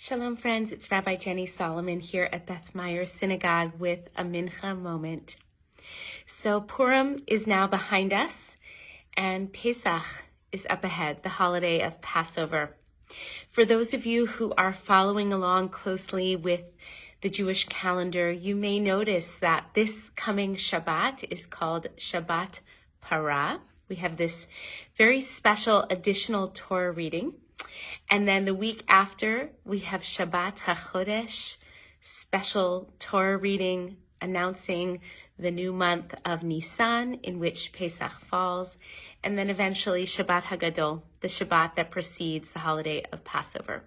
Shalom, friends. It's Rabbi Jenny Solomon here at Beth Meyer Synagogue with a Mincha moment. So Purim is now behind us, and Pesach is up ahead, the holiday of Passover. For those of you who are following along closely with the Jewish calendar, you may notice that this coming Shabbat is called Shabbat Parah. We have this very special additional Torah reading. And then the week after, we have Shabbat HaChodesh, special Torah reading announcing the new month of Nisan, in which Pesach falls. And then eventually Shabbat HaGadol, the Shabbat that precedes the holiday of Passover.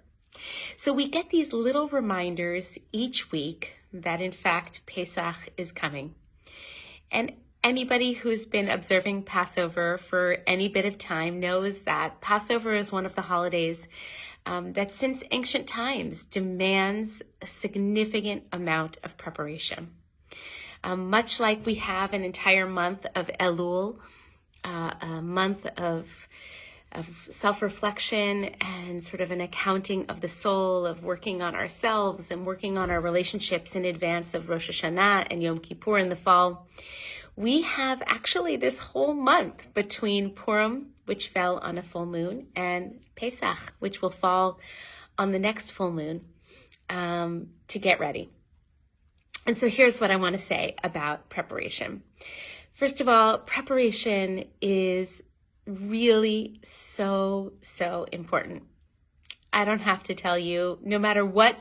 So we get these little reminders each week that in fact Pesach is coming. And anybody who's been observing Passover for any bit of time knows that Passover is one of the holidays that since ancient times demands a significant amount of preparation. Much like we have an entire month of Elul, a month of self-reflection and sort of an accounting of the soul, of working on ourselves and working on our relationships in advance of Rosh Hashanah and Yom Kippur in the fall. We have actually this whole month between Purim, which fell on a full moon, and Pesach, which will fall on the next full moon, to get ready. And so here's what I want to say about preparation. First of all, preparation is really so important. I don't have to tell you, no matter what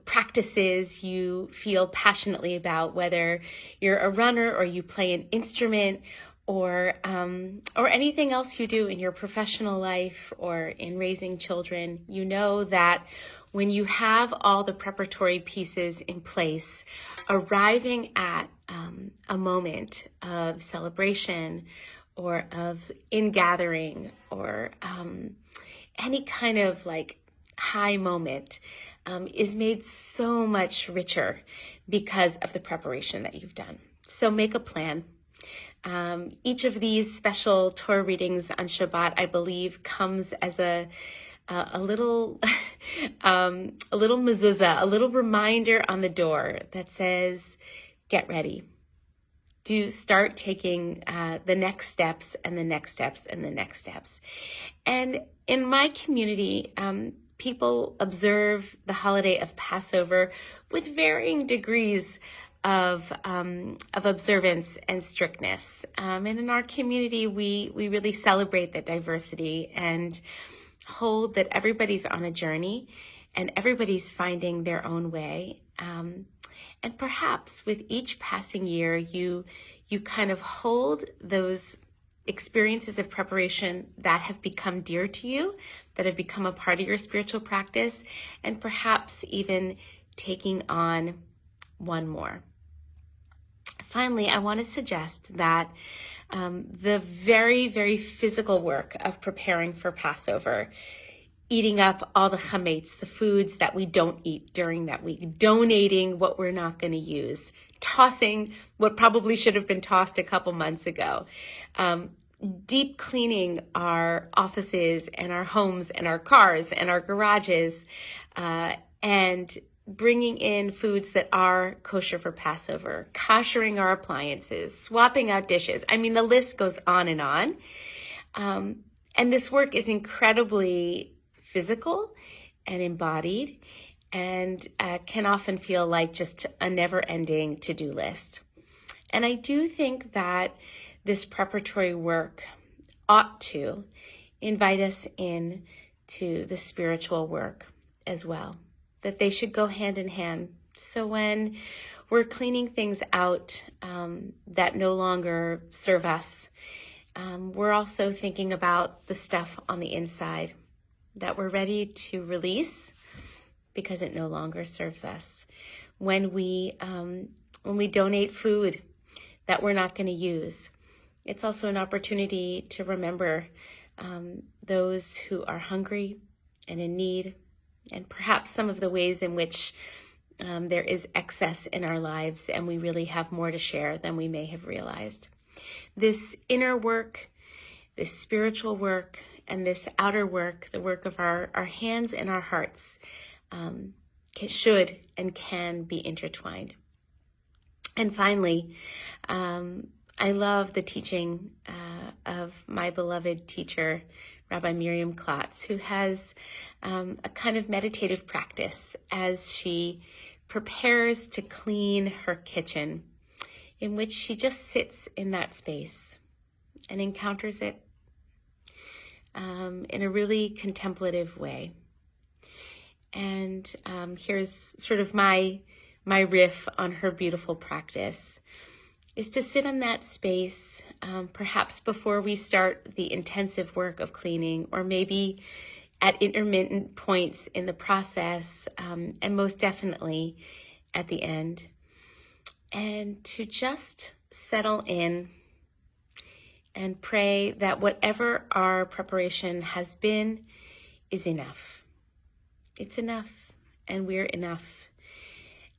practices you feel passionately about, whether you're a runner or you play an instrument or anything else you do in your professional life or in raising children, you know that when you have all the preparatory pieces in place, arriving at a moment of celebration or of ingathering or any kind of like high moment is made so much richer because of the preparation that you've done. So make a plan. Each of these special Torah readings on Shabbat, I believe, comes as a little mezuzah, a little reminder on the door that says, get ready. Do start taking the next steps and the next steps and the next steps. And in my community, people observe the holiday of Passover with varying degrees of observance and strictness. And in our community, we really celebrate that diversity and hold that everybody's on a journey and everybody's finding their own way. And perhaps with each passing year, you kind of hold those experiences of preparation that have become dear to you, that have become a part of your spiritual practice, and perhaps even taking on one more. Finally, I want to suggest that the very physical work of preparing for Passover, eating up all the chametz, the foods that we don't eat during that week, donating what we're not going to use, tossing what probably should have been tossed a couple months ago, deep cleaning our offices and our homes and our cars and our garages, and bringing in foods that are kosher for Passover, koshering our appliances, swapping out dishes. I mean, the list goes on and on. And this work is incredibly physical and embodied and can often feel like just a never-ending to-do list. And I do think that this preparatory work ought to invite us in to the spiritual work as well, that they should go hand in hand. So when we're cleaning things out that no longer serve us, we're also thinking about the stuff on the inside that we're ready to release because it no longer serves us. When we donate food that we're not going to use, it's also an opportunity to remember those who are hungry and in need, and perhaps some of the ways in which there is excess in our lives and we really have more to share than we may have realized. This inner work, this spiritual work, and this outer work, the work of our hands and our hearts, should and can be intertwined. And finally, I love the teaching of my beloved teacher, Rabbi Miriam Klotz, who has a kind of meditative practice as she prepares to clean her kitchen, in which she just sits in that space and encounters it in a really contemplative way. And here's sort of my riff on her beautiful practice, is to sit in that space, perhaps before we start the intensive work of cleaning, or maybe at intermittent points in the process, and most definitely at the end. And to just settle in and pray that whatever our preparation has been is enough. It's enough, and we're enough.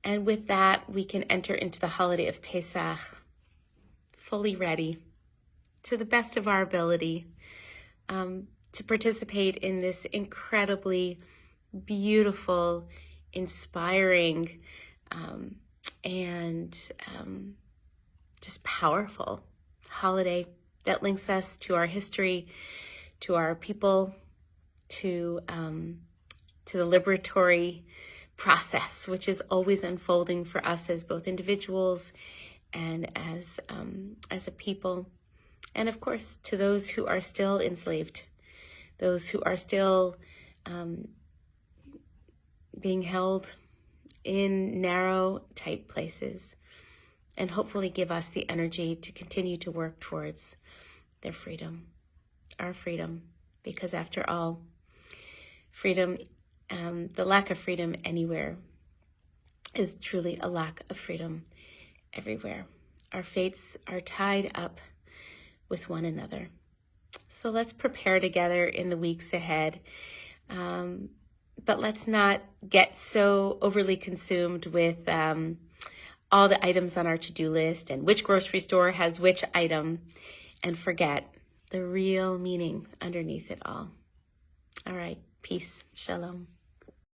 And with that, we can enter into the holiday of Pesach fully ready, to the best of our ability, to participate in this incredibly beautiful, inspiring, and just powerful holiday that links us to our history, to our people, to the liberatory process, which is always unfolding for us as both individuals and as a people. And of course, to those who are still enslaved, those who are still being held in narrow, tight places, and hopefully give us the energy to continue to work towards their freedom, our freedom, because after all, freedom, the lack of freedom anywhere is truly a lack of freedom everywhere. Our fates are tied up with one another. So let's prepare together in the weeks ahead. But let's not get so overly consumed with all the items on our to-do list and which grocery store has which item, and forget the real meaning underneath it all. All right, peace, shalom.